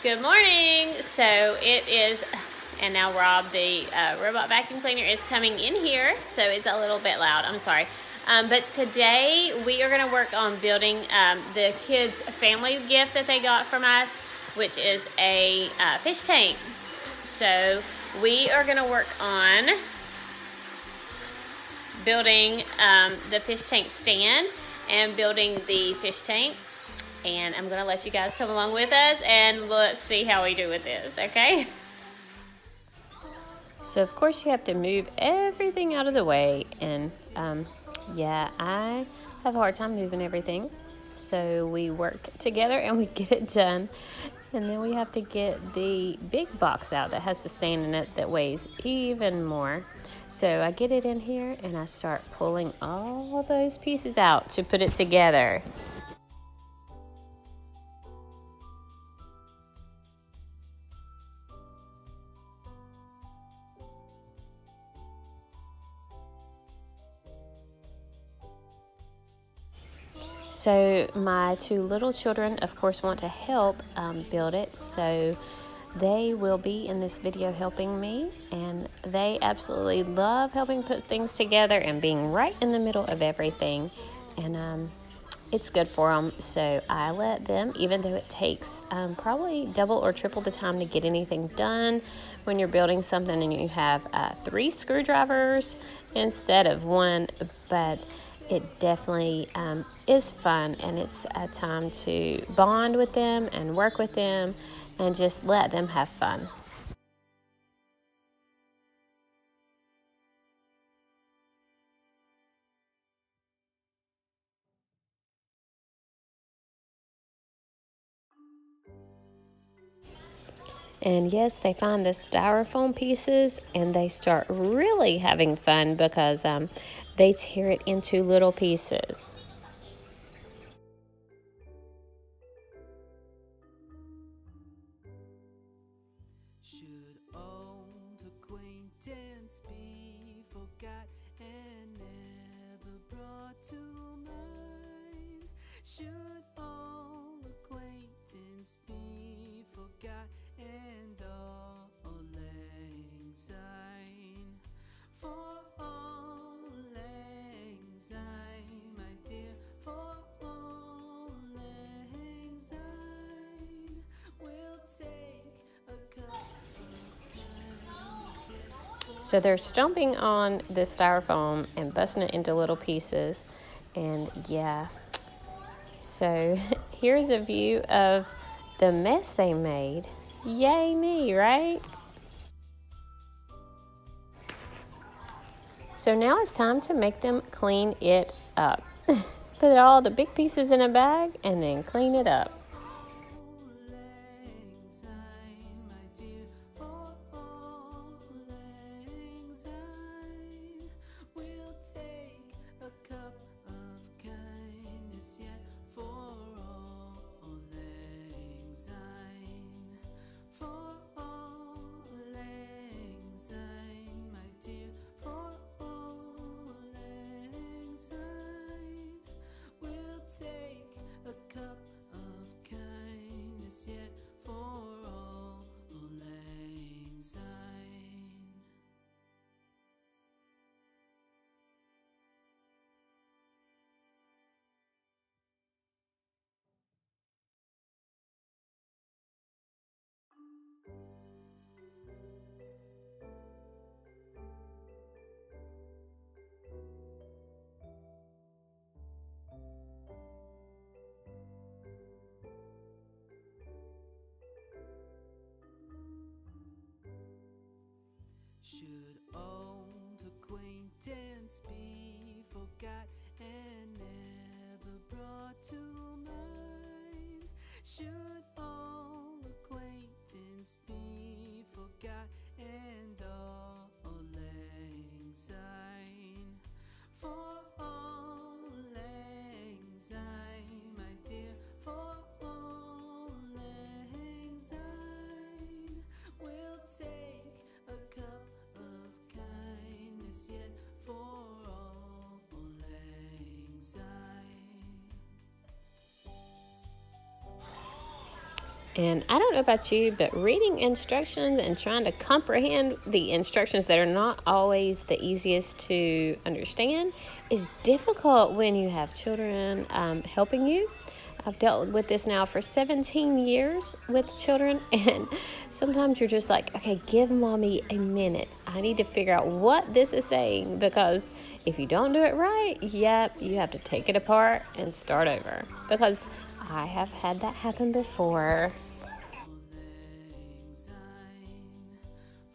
Good morning. So it is, and now Rob, the robot vacuum cleaner, is coming in here. So it's a little bit loud. I'm sorry. But today we are going to work on building the kids' family gift that they got from us, which is a fish tank. So we are going to work on building the fish tank stand and building the fish tank. And I'm going to let you guys come along with us and let's see how we do with this, okay? So of course you have to move everything out of the way, and yeah, I have a hard time moving everything. So we work together and we get it done. And then we have to get the big box out that has the stand in it that weighs even more. So I get it in here and I start pulling all those pieces out to put it together. So my two little children, of course, want to help build it. So they will be in this video helping me, and they absolutely love helping put things together and being right in the middle of everything. And it's good for them. So I let them, even though it takes probably double or triple the time to get anything done when you're building something and you have 3 screwdrivers instead of 1, but it definitely is fun, and it's a time to bond with them and work with them and just let them have fun. And yes, they find the styrofoam pieces and they start really having fun because they tear it into little pieces. Should old acquaintance be forgot and never brought to mind? Should old acquaintance be forgot and all lang syne? For all lang syne, my dear, for all lang syne, we'll take a cup. So they're stomping on this styrofoam and busting it into little pieces. And yeah, so here's a view of the mess they made. Yay me, right? So now it's time to make them clean it up. Put all the big pieces in a bag and then clean it up. Take a cup of kindness yet for all lang syne. Should old acquaintance be forgot and never brought to mind? Should old acquaintance be forgot and all lang syne? For all lang syne, my dear, for all lang syne, we'll take a cup of kindness yet for all lang syne. And I don't know about you, but reading instructions and trying to comprehend the instructions that are not always the easiest to understand is difficult when you have children helping you. I've dealt with this now for 17 years with children, and sometimes you're just like, okay, give mommy a minute. I need to figure out what this is saying, because if you don't do it right, yep, you have to take it apart and start over. Because I have had that happen before.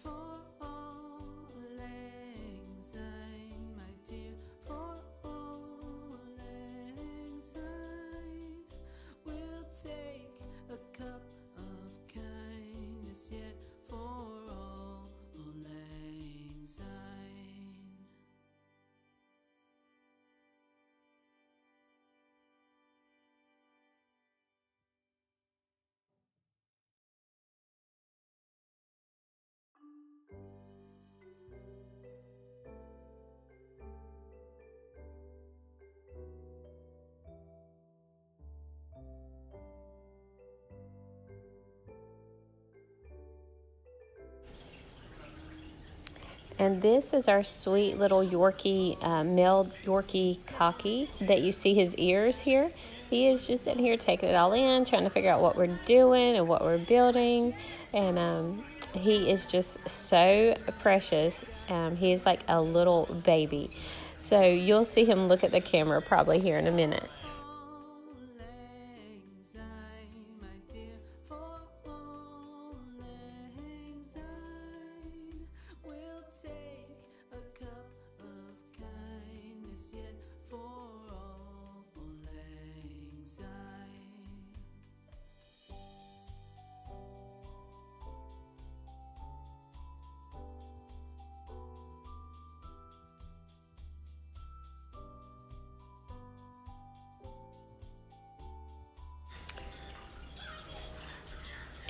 For all lang syne, my dear, for all lang syne, we'll take a cup of kindness yet for all lang syne. And this is our sweet little Yorkie, male Yorkie Cocky that you see his ears here. He is just sitting here taking it all in, trying to figure out what we're doing and what we're building. And he is just so precious. He is like a little baby. So you'll see him look at the camera probably here in a minute. Lang syne, my dear, for all lang syne, we'll take a cup of kindness yet for all lang syne.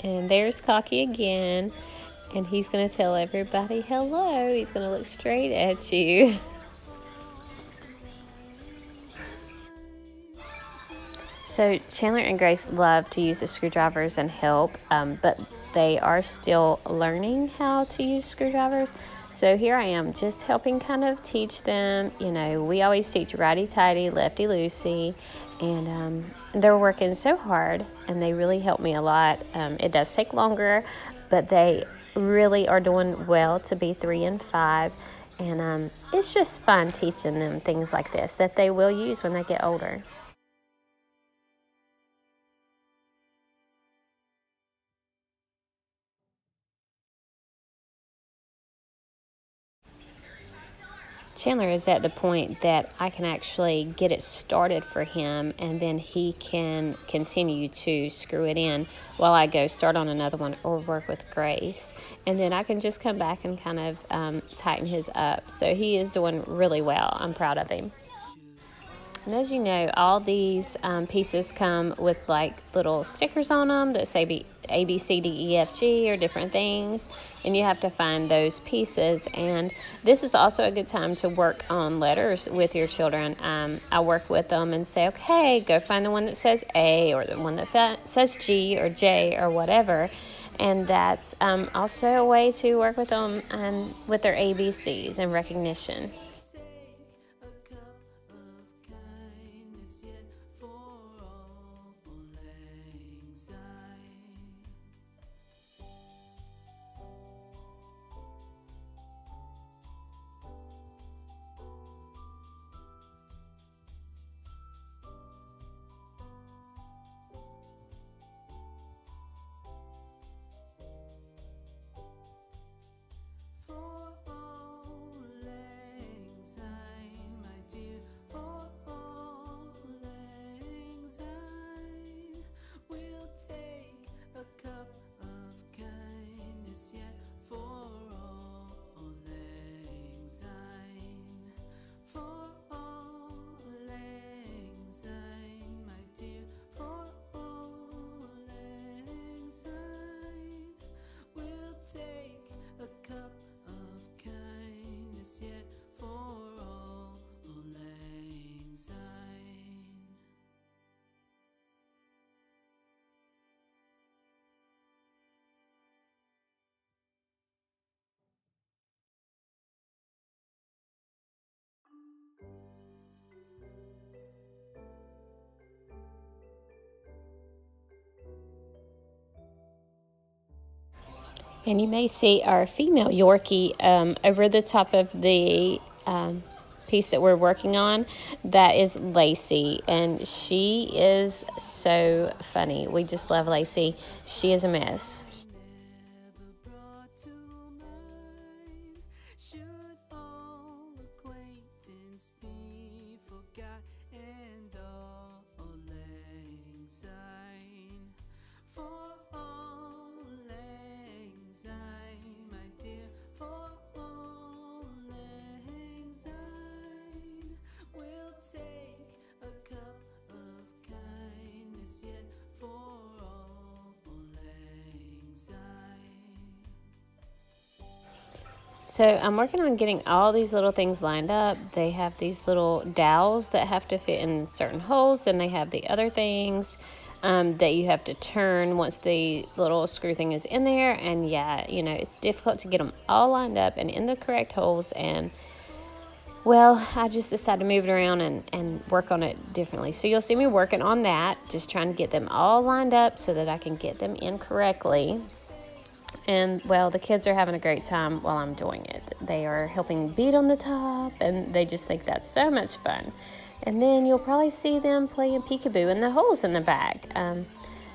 And there's Cocky again. And he's going to tell everybody hello. He's going to look straight at you. So Chandler and Grace love to use the screwdrivers and help, but they are still learning how to use screwdrivers. So here I am just helping kind of teach them. You know, we always teach righty-tighty, lefty-loosey, and they're working so hard, and they really help me a lot. It does take longer, but they really are doing well to be 3 and 5. And it's just fun teaching them things like this that they will use when they get older. Chandler is at the point that I can actually get it started for him, and then he can continue to screw it in while I go start on another one or work with Grace. And then I can just come back and kind of tighten his up. So he is doing really well. I'm proud of him. And as you know, all these pieces come with like little stickers on them that say A, B, C, D, E, F, G, or different things. And you have to find those pieces. And this is also a good time to work on letters with your children. I work with them and say, okay, go find the one that says A, or the one that says G or J or whatever. And that's also a way to work with them and with their ABCs and recognition. Take a cup of kindness yet for all lang syne. For all lang syne, my dear, for all lang syne, we'll take a cup of kindness yet for all lang syne. For all lang syne, my dear, for all lang syne, we'll take a cup of kindness yet for all lang syne. And you may see our female Yorkie over the top of the piece that we're working on. That is Lacey, and she is so funny. We just love Lacey. She is a mess. Never brought to mind. Should all acquaintance be forgot and all lang syne? For all lang syne, my dear, for all lang syne, we'll take a cup of kindness yet for all lang syne. So I'm working on getting all these little things lined up. They have these little dowels that have to fit in certain holes. Then they have the other things that you have to turn once the little screw thing is in there. And yeah, you know, it's difficult to get them all lined up and in the correct holes. And well, I just decided to move it around and work on it differently. So you'll see me working on that, just trying to get them all lined up so that I can get them in correctly. And, well, the kids are having a great time while I'm doing it. They are helping beat on the top, and they just think that's so much fun. And then you'll probably see them playing peekaboo in the holes in the back.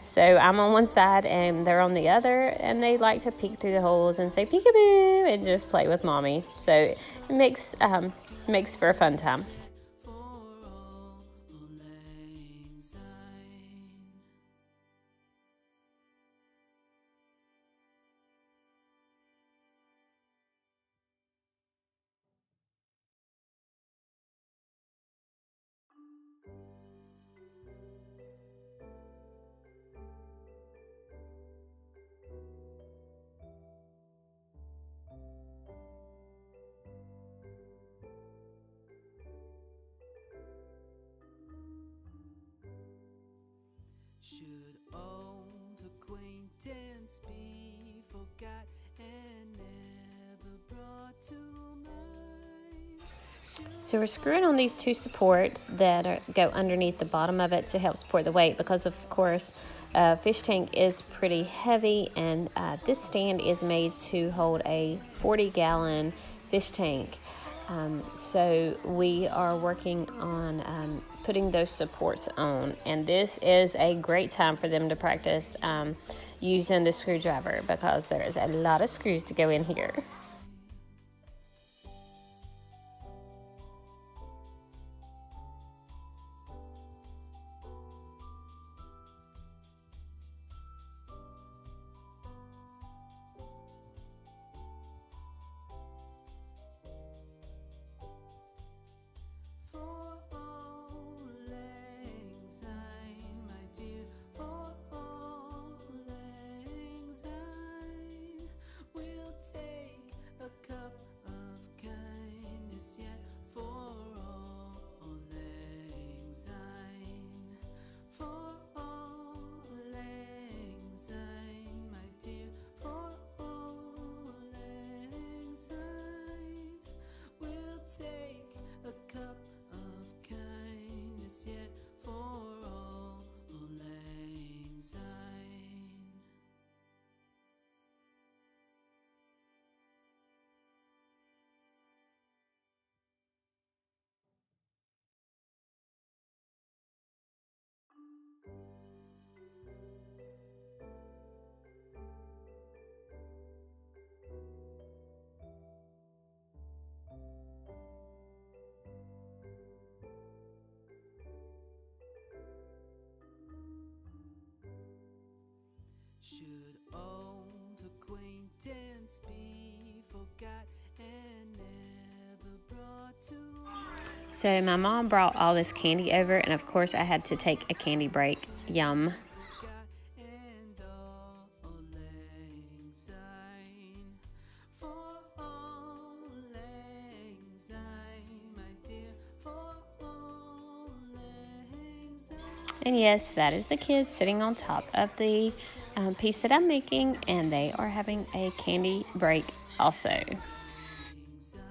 So I'm on one side, and they're on the other, and they like to peek through the holes and say peekaboo and just play with Mommy. So it makes for a fun time. For all lang syne. Should old acquaintance be forgot and never brought to mind? So we're screwing on these two supports that go underneath the bottom of it to help support the weight because, of course, fish tank is pretty heavy, and this stand is made to hold a 40-gallon fish tank. So we are working on putting those supports on, and this is a great time for them to practice using the screwdriver because there is a lot of screws to go in here. For all lang syne, my dear, for all lang syne, we'll take a cup of kindness yet for all lang syne. For all lang syne, my dear, for all lang syne, we'll take a cup of kindness yet for all lang syne. Should old acquaintance be forgot and never brought to mind? So my mom brought all this candy over, and of course I had to take a candy break. Yum. Forgot and all lang syne. For all lang syne, my dear, for all lang syne. And yes, that is the kids sitting on top of the piece that I'm making, and they are having a candy break also. Lang syne.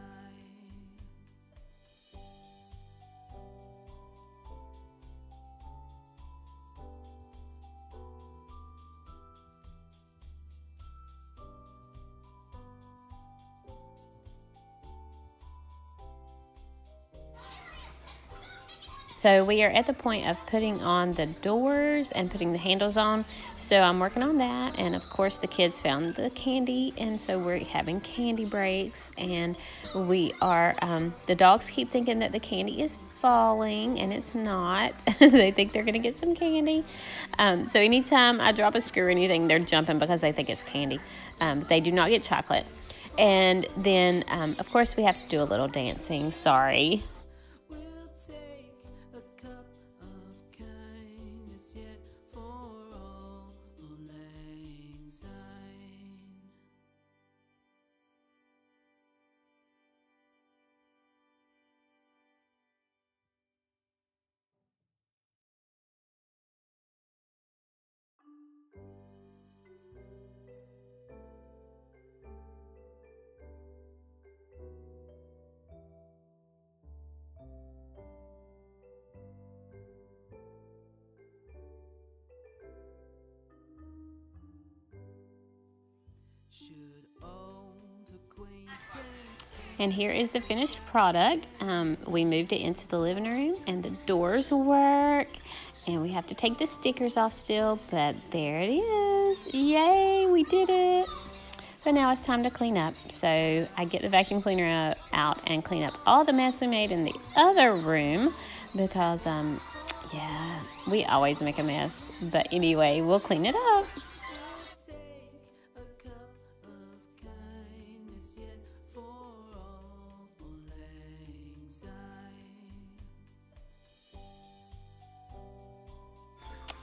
So we are at the point of putting on the doors and putting the handles on. So I'm working on that. And of course the kids found the candy. And so we're having candy breaks. And we are, the dogs keep thinking that the candy is falling, and it's not. They think they're going to get some candy. So anytime I drop a screw or anything, they're jumping because they think it's candy. But they do not get chocolate. And then, of course, we have to do a little dancing. Sorry. We'll take a cup of kindness yet for all lang syne. Should old acquaintance And here is the finished product. We moved it into the living room, and the doors work. And we have to take the stickers off still, but there it is. Yay, we did it. But now it's time to clean up. So I get the vacuum cleaner out and clean up all the mess we made in the other room because, yeah, we always make a mess. But anyway, we'll clean it up. take a cup of kindness yet for all lang syne.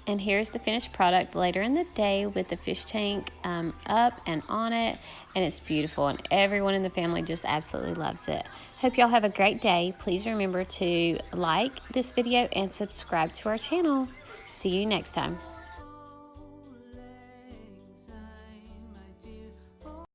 And here's the finished product later in the day with the fish tank up and on it. And it's beautiful, and everyone in the family just absolutely loves it. Hope y'all have a great day. Please remember to like this video and subscribe to our channel. See you next time.